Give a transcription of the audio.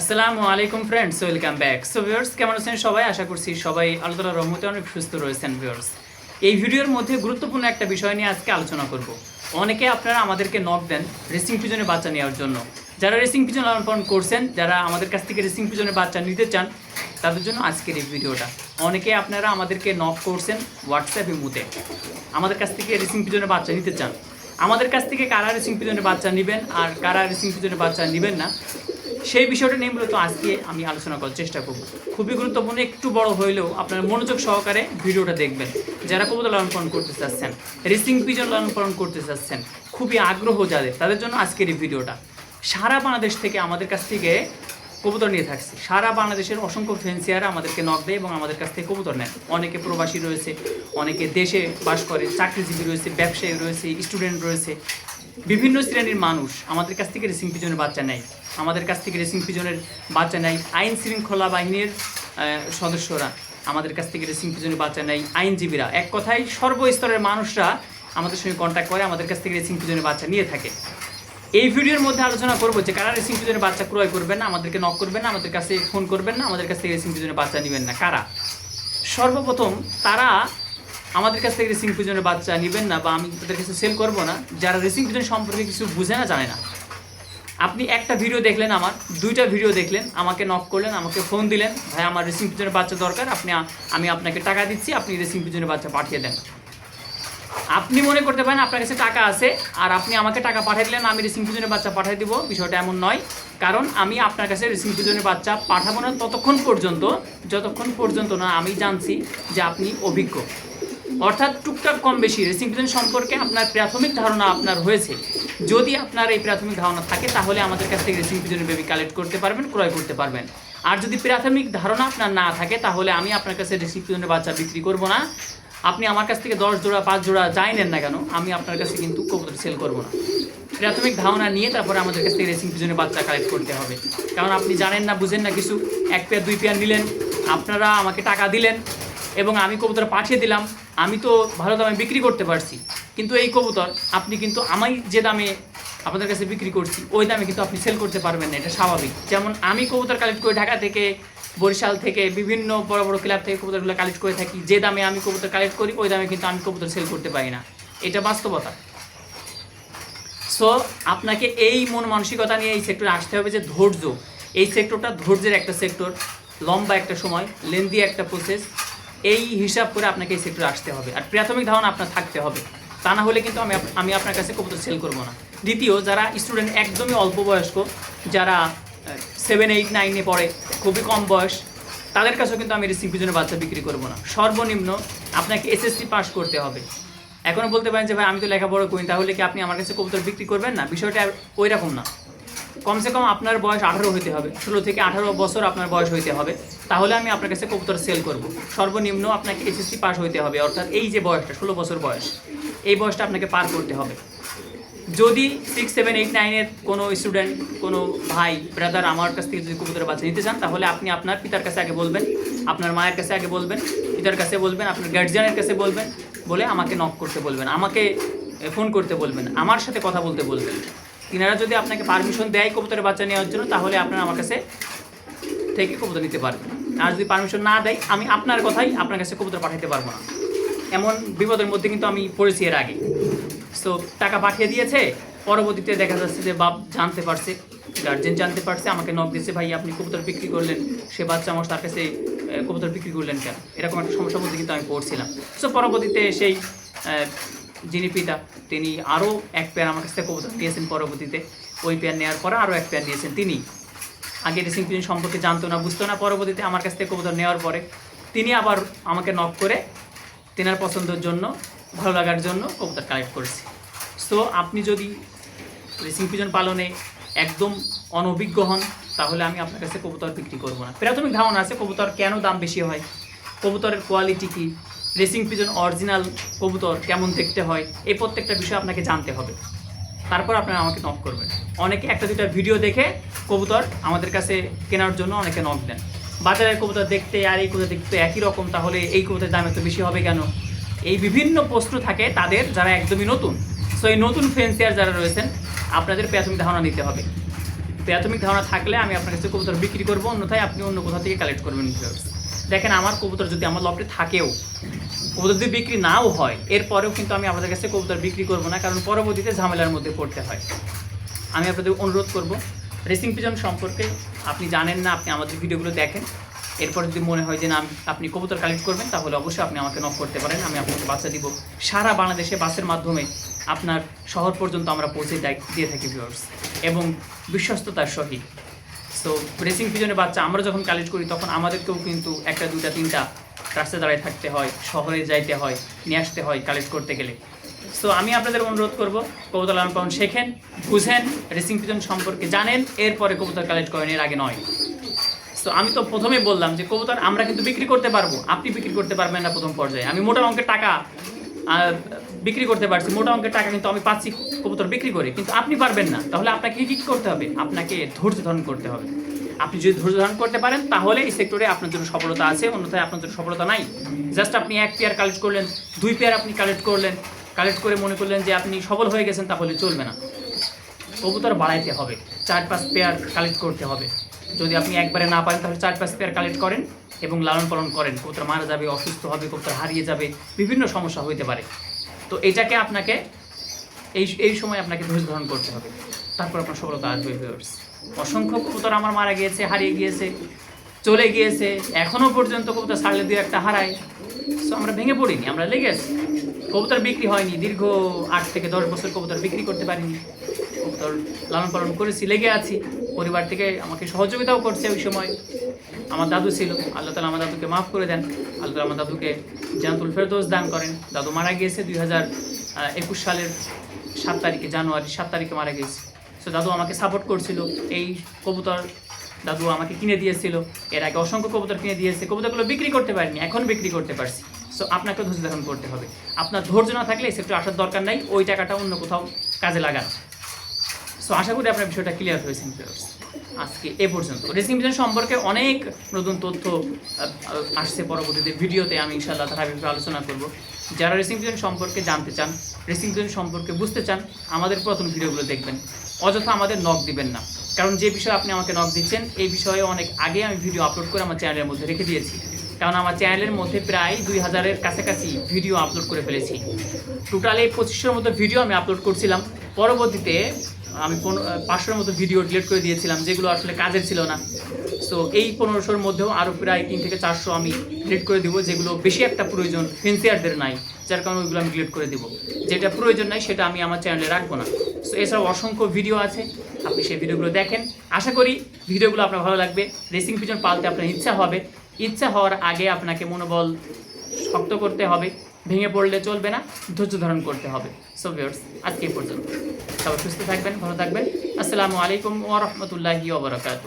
আসসালামু আলাইকুম friends, welcome back. So viewers, কেমন আছেন সবাই? আশা করছি সবাই আল্লাহ তাআলার রহমতে অনেক সুস্থ রয়েছেন। ভিউয়ার্স, এই ভিডিওর মধ্যে গুরুত্বপূর্ণ একটা বিষয় নিয়ে আজকে আলোচনা করব। অনেকে আপনারা আমাদেরকে নক দেন রেসিং পিজনের বাচ্চা নেওয়ার জন্য। যারা রেসিং পিজন লালন পালন করছেন, যারা আমাদের কাছ থেকে রেসিং পিজনের বাচ্চা নিতে চান, তাদের জন্য আজকের এই ভিডিওটা। অনেকে আপনারা আমাদেরকে নক করছেন হোয়াটসঅ্যাপ ইমুতে, আমাদের কাছ থেকে রেসিং পিজনের বাচ্চা নিতে চান। আমাদের কাছ থেকে কারা রেসিং পিজনের বাচ্চা নেবেন আর কারা রেসিং পিজনের বাচ্চা নেবেন না, সেই বিষয়টা নিয়ে মূলত আজকে আমি আলোচনা করার চেষ্টা করব। খুবই গুরুত্বপূর্ণ, একটু বড় হইলেও আপনারা মনোযোগ সহকারে ভিডিওটা দেখবেন। যারা কবুতর লালন পালন করতে চাচ্ছেন, রেসিং পিজন লালন পালন করতে চাচ্ছেন, খুবই আগ্রহ যাদের, তাদের জন্য আজকের এই ভিডিওটা। সারা বাংলাদেশ থেকে আমাদের কাছ থেকে কবুতর নিয়ে থাকছি। সারা বাংলাদেশের অসংখ্য ফ্যান্সিয়ারা আমাদেরকে নক দেয় এবং আমাদের কাছ থেকে কবুতর নেন। অনেকে প্রবাসী রয়েছে, অনেকে দেশে বাস করে, চাকরিজীবী রয়েছে, ব্যবসায়ী রয়েছে, স্টুডেন্ট রয়েছে, বিভিন্ন শ্রেণীর মানুষ আমাদের কাছ থেকে রেসিং পিজনের বাচ্চা নেয়। আমাদের কাছ থেকে রেসিং পিজনের বাচ্চা নেয় আইন শৃঙ্খলা বাহিনীর সদস্যরা, আমাদের কাছ থেকে রেসিং পিজনের বাচ্চা নেয় আইনজীবীরা। এক কথায় সর্বস্তরের মানুষরা আমাদের সঙ্গে কন্ট্যাক্ট করে, আমাদের কাছ থেকে রেসিং পিজনের বাচ্চা নিয়ে থাকে। এই ভিডিওর মধ্যে আলোচনা করবো যে কারা রেসিং পিজনের বাচ্চা ক্রয় করবেন না, আমাদেরকে নক করবেন না, আমাদের কাছে ফোন করবেন না, আমাদের কাছ থেকে রেসিং পিজনের বাচ্চা নেবেন না। কারা? সর্বপ্রথম তারা আমাদের কাছ থেকে রেসিং পিজনের বাচ্চা নেবেন না বা আমি তাদের কাছে সেল করবো না, যারা রেসিং পিজন সম্পর্কে কিছু বুঝে না, জানে না। আপনি একটা ভিডিও দেখলেন, আমার দুইটা ভিডিও দেখলেন, আমাকে নক করলেন, আমাকে ফোন দিলেন, ভাই আমার রেসিং পিজনের বাচ্চা দরকার, আমি আপনাকে টাকা দিচ্ছি, আপনি রেসিং পিজনের বাচ্চা পাঠিয়ে দেন। আপনি মনে করতে পারেন আপনার কাছে টাকা আছে আর আপনি আমাকে টাকা পাঠিয়ে দিলেন, আমি রেসিং পিজনের বাচ্চা পাঠিয়ে দিব। বিষয়টা এমন নয়, কারণ আমি আপনার কাছে রেসিং পিজনের বাচ্চা পাঠাবো না যতক্ষণ পর্যন্ত না আমি জানছি যে আপনি অভিজ্ঞ, অর্থাৎ টুকটাক কম বেশি রেসিং পিজন সম্পর্কে আপনার প্রাথমিক ধারণা আপনার হয়েছে। যদি আপনার এই প্রাথমিক ধারণা থাকে তাহলে আমাদের কাছ থেকে রেসিং পিজনের বেবি কালেক্ট করতে পারবেন, ক্রয় করতে পারবেন। আর যদি প্রাথমিক ধারণা আপনার না থাকে তাহলে আমি আপনার কাছে রেসিং পিজনের বাচ্চা বিক্রি করব না। আপনি আমার কাছ থেকে 10 জোড়া 5 জোড়া যাই নেন না কেন, আমি আপনার কাছে কিন্তু কবুতর সেল করব না। প্রাথমিক ধারণা নিয়ে তারপরে আমাদের কাছ থেকে রেসিং পিজনের বাচ্চা কালেক্ট করতে হবে। কারণ আপনি জানেন না, বুঝেন না কিছু, 1 পেয়ার 2 পেয়ার নিলেন, আপনারা আমাকে টাকা দিলেন এবং আমি কবুতর পাঠিয়ে দিলাম। আমি তো ভালো দামে বিক্রি করতে পারছি, কিন্তু এই কবুতর আপনি কিন্তু আমি যে দামে আপনাদের কাছে বিক্রি করছি ওই দামে কিন্তু আপনি সেল করতে পারবেন না, এটা স্বাভাবিক। যেমন আমি কবুতর কালেক্ট করে ঢাকা থেকে, বরিশাল থেকে, বিভিন্ন বড় বড় ক্লাব থেকে কবুতরগুলো কালেক্ট করে থাকি। যে দামে আমি কবুতর কালেক্ট করি ওই দামে কিন্তু আমি কবুতর সেল করতে পারি না, এটা বাস্তবতা। সো আপনাকে এই মন মানসিকতা নিয়ে এই সেক্টরে আসতে হবে যে ধৈর্য, এই সেক্টরটা ধৈর্যের একটা সেক্টর, লম্বা একটা সময়, লেন্দি একটা প্রসেস। এই হিসাব করে আপনাকে এই সেক্টরে আসতে হবে আর প্রাথমিক ধারণা আপনার থাকতে হবে। তা না হলে কিন্তু আমি আপনার কাছে কবুতর সেল করবো না। দ্বিতীয়, যারা স্টুডেন্ট একদমই অল্প বয়স্ক, যারা 7, 8, 9-এ পড়ে, খুবই কম বয়স, তাদের কাছেও কিন্তু আমি রেসিং পিজনের বাচ্চা বিক্রি করবো না। সর্বনিম্ন আপনাকে SSC পাস করতে হবে। এখনও বলতে পারেন যে ভাই আমি তো লেখাপড়া করি, তাহলে কি আপনি আমার কাছে কবুতর বিক্রি করবেন না? বিষয়টা ওই রকম না। কমসে কম আপনার বয়স 18 হইতে হবে, 16 থেকে 18 বছর আপনার বয়স হইতে হবে, তাহলে আমি আপনার কাছে কবুতর সেল করব। সর্বনিম্ন আপনাকে SSC পাস হইতে হবে, অর্থাৎ এই যে বয়সটা 16 বছর বয়স, এই বয়সটা আপনাকে পার করতে হবে। যদি 6, 7, 8, 9-এর কোনো স্টুডেন্ট, কোনো ভাই ব্রাদার আমার কাছ থেকে যদি কবুতরের বাচ্চা নিতে চান, তাহলে আপনি আপনার পিতার কাছে আগে বলবেন, আপনার মায়ের কাছে আগে বলবেন, পিতার কাছে বলবেন, আপনার গার্জিয়ানের কাছে বলবেন, বলে আমাকে নক করতে বলবেন, আমাকে ফোন করতে বলবেন, আমার সাথে কথা বলতে বলবেন। তিনারা যদি আপনাকে পারমিশন দেয় কবুতরের বাচ্চা নেওয়ার জন্য, তাহলে আপনারা আমার কাছে থেকে কবুতর নিতে পারবেন। আর যদি পারমিশন না দেয়, আমি আপনার কথাই আপনার কাছে কবুতর পাঠাতে পারবো না। এমন বিপদের মধ্যে কিন্তু আমি পড়েছি এর আগে। সো টাকা পাঠিয়ে দিয়েছে, পরবর্তীতে দেখা যাচ্ছে যে বাপ জানতে পারছে, গার্জেন জানতে পারছে, আমাকে নক দিয়েছে, ভাই আপনি কবুতর বিক্রি করলেন, সে বাচ্চা আমার তার কাছে কবুতর বিক্রি করলেন কেন? এরকম একটা সমস্যার মধ্যে কিন্তু আমি পড়ছিলাম। সো পরবর্তীতে সেই যিনি পিতা, তিনি আরও 1 পেয়ার আমার কাছ থেকে কবুতর দিয়েছেন। পরবর্তীতে ওই পেয়ার নেওয়ার পরে আরও 1 পেয়ার দিয়েছেন। তিনি আগে রেসিং পিজন সম্পর্কে জানতো না, বুঝতো না। পরবর্তীতে আমার কাছ থেকে কবুতর নেওয়ার পরে তিনি আবার আমাকে নক করে তেনার পছন্দের জন্য, ভালো লাগার জন্য কবুতর কালেক্ট করেছে। সো আপনি যদি রেসিং পিজন পালনে একদম অনভিজ্ঞ হন, তাহলে আমি আপনার কাছে কবুতর বিক্রি করবো না। প্রাথমিক ধারণা আছে কবুতর কেন দাম বেশি হয়, কবুতরের কোয়ালিটি কী, রেসিং পিজন অরিজিনাল কবুতর কেমন দেখতে হয়, এই প্রত্যেকটা বিষয় আপনাকে জানতে হবে। তারপর আপনারা আমাকে নক করবেন। অনেকে 1-2টা ভিডিও দেখে কবুতর আমাদের কাছে কেনার জন্য অনেকে নক দেন। বাজারের কবুতর দেখতে আর এই কবুতর দেখতে একই রকম, তাহলে এই কবুতরের দাম এত বেশি হবে কেন? এই বিভিন্ন প্রশ্ন থাকে তাদের, যারা একদমই নতুন। সো এই নতুন ফ্যান্সিয়ার যারা রয়েছেন, আপনাদের প্রাথমিক ধারণা নিতে হবে। প্রাথমিক ধারণা থাকলে আমি আপনার কাছে কবুতর বিক্রি করবো, অন্যথায় আপনি অন্য কোথাও থেকে কালেক্ট করবেন ভিউয়ার্স। দেখেন আমার কবুতর যদি আমার লফটে থাকেও, কবুতর যদি বিক্রি নাও হয়, এরপরেও কিন্তু আমি আপনাদের কাছে কবুতর বিক্রি করবো না, কারণ পরবর্তীতে ঝামেলার মধ্যে পড়তে হয়। আমি আপনাদের অনুরোধ করব, রেসিং পিজন সম্পর্কে আপনি জানেন না, আপনি আমাদের ভিডিওগুলো দেখেন, এরপর যদি মনে হয় যে না আপনি কবুতর কালেক্ট করবেন, তাহলে অবশ্যই আপনি আমাকে নক করতে পারেন। আমি আপনাকে বাচ্চা দিব সারা বাংলাদেশে বাসের মাধ্যমে আপনার শহর পর্যন্ত আমরা পৌঁছে দিয়ে থাকি ভিউয়ার্স, এবং বিশ্বস্ততার সহিত। সো রেসিং পিজনের বাচ্চা আমরা যখন কালেক্ট করি তখন আমাদেরকেও কিন্তু 1টা 2টা 3টা রাস্তায় দাঁড়ায় থাকতে হয়, শহরে যাইতে হয়, নিয়ে আসতে হয় কালেক্ট করতে গেলে। সো আমি আপনাদের অনুরোধ করব, কবুতর লালন পালন শেখেন, বুঝেন, রেসিং পিজন সম্পর্কে জানেন, এরপরে কবুতর কালেক্ট করেন, এর আগে নয়। সো আমি তো প্রথমেই বললাম যে কবুতর আমরা কিন্তু বিক্রি করতে পারবো, আপনি বিক্রি করতে পারবেন না প্রথম পর্যায়ে। আমি মোটা অঙ্কের টাকা বিক্রি করতে পারছি, মোটা অঙ্কের টাকা কিন্তু আমি পাচ্ছি কবুতর বিক্রি করে, কিন্তু আপনি পারবেন না। তাহলে আপনাকে কি করতে হবে? আপনাকে ধৈর্য ধারণ করতে হবে। আপনি যদি ধৈর্য ধারণ করতে পারেন তাহলে এই সেক্টরে আপনার জন্য সফলতা আছে, অন্যথায় আপনার জন্য সফলতা নাই। জাস্ট আপনি 1 পেয়ার কালেক্ট করলেন, 2 পেয়ার আপনি কালেক্ট করলেন, কালেক্ট করে মনে করলেন যে আপনি সফল হয়ে গেছেন, তাহলে চলবে না। কবুতর বাড়াইতে হবে, 4-5 পেয়ার কালেক্ট করতে হবে। যদি আপনি একবারে না পারেন তাহলে 4-5 পেয়ার কালেক্ট করেন এবং লালন পালন করেন। কবুতর মারা যাবে, অসুস্থ হবে, কবুতর হারিয়ে যাবে, বিভিন্ন সমস্যা হইতে পারে। তো এটাকে আপনাকে এই সময় আপনাকে ধৈর্য ধারণ করতে হবে, তারপর আপনার সফলতা আসবে ভিউয়ার্স। অসংখ্য কবুতর আমার মারা গিয়েছে, হারিয়ে গিয়েছে, চলে গিয়েছে, এখনও পর্যন্ত কবুতর ছাড়লে 2-1টা হারায়। সো আমরা ভেঙে পড়িনি, আমরা লেগে আছি। কবুতর বিক্রি হয়নি, দীর্ঘ 8 থেকে 10 বছর কবুতর বিক্রি করতে পারিনি। কবুতর লালন পালন করেছি, লেগে আছি। পরিবার থেকে আমাকে সহযোগিতাও করছে। ওই সময় আমার দাদু ছিল, আল্লাহ তাআলা আমার দাদুকে মাফ করে দেন, আল্লাহ তাআলা আমার দাদুকে জান্নাতুল ফেরদৌস দান করেন। দাদু মারা গিয়েছে 2021 সালের 7 তারিখে, জানুয়ারি 7 তারিখে মারা গিয়েছে। সো দাদু আমাকে সাপোর্ট করছিল, এই কবুতর দাদু আমাকে কিনে দিয়েছিল। এর আগে অসংখ্য কবুতর কিনে দিয়েছে, কবুতরগুলো বিক্রি করতে পারিনি, এখন বিক্রি করতে পারছি। সো আপনাকে ধৈর্য ধারণ করতে হবে। আপনার ধৈর্য না থাকলে এই সেক্টরে আসার দরকার নাই, ওই টাকাটা অন্য কোথাও কাজে লাগান। সো আশা করি আপনার বিষয়টা ক্লিয়ার হয়েছেন ভিউয়ার্স। আজকে এ পর্যন্ত। রেসিং পিজন সম্পর্কে অনেক নতুন তথ্য আসছে, পরবর্তীতে ভিডিওতে আমি ইনশাআল্লাহ তার বিষয়ে আলোচনা করব। যারা রেসিং পিজন সম্পর্কে জানতে চান, রেসিং পিজন সম্পর্কে বুঝতে চান, আমাদের প্রথম ভিডিওগুলো দেখবেন, অযথা আমাদের নক দিবেন না। কারণ যে বিষয়ে আপনি আমাকে নক দিচ্ছেন এই বিষয়ে অনেক আগে আমি ভিডিও আপলোড করে আমার চ্যানেলের মধ্যে রেখে দিয়েছি। কারণ আমার চ্যানেলের মধ্যে প্রায় 2000-এর কাছাকাছি ভিডিও আপলোড করে ফেলেছি। টোটালি 2500-এর মতো ভিডিও আমি আপলোড করছিলাম। পরবর্তীতে আমি 500-এর মতো ভিডিও ডিলিট করে দিয়েছিলাম, যেগুলো আসলে কাজের ছিল না। সো এই 1500-এর মধ্যেও আরও প্রায় 3 থেকে 400 আমি ডিলিট করে দিব, যেগুলো বেশি একটা প্রয়োজন ফেন্সিয়ারদের নাই, যার কারণে ওইগুলো আমি ডিলিট করে দিব। যেটা প্রয়োজন নাই সেটা আমি আমার চ্যানেলে রাখবো না। সো এছাড়াও অসংখ্য ভিডিও আছে, আপনি সেই ভিডিওগুলো দেখেন। আশা করি ভিডিওগুলো আপনার ভালো লাগবে। রেসিং পিজন পালতে আপনার ইচ্ছা হবে, ইচ্ছা হওয়ার আগে আপনাকে মনোবল শক্ত করতে হবে, ভেঙে পড়লে চলবে না, ধৈর্য ধারণ করতে হবে। সো ভিউয়ার্স, আজকে এই পর্যন্ত। সবাই সুস্থ থাকবেন, ভালো থাকবেন। আসসালামু আলাইকুম ওয়া রাহমাতুল্লাহি ওয়া বারাকাতুহু।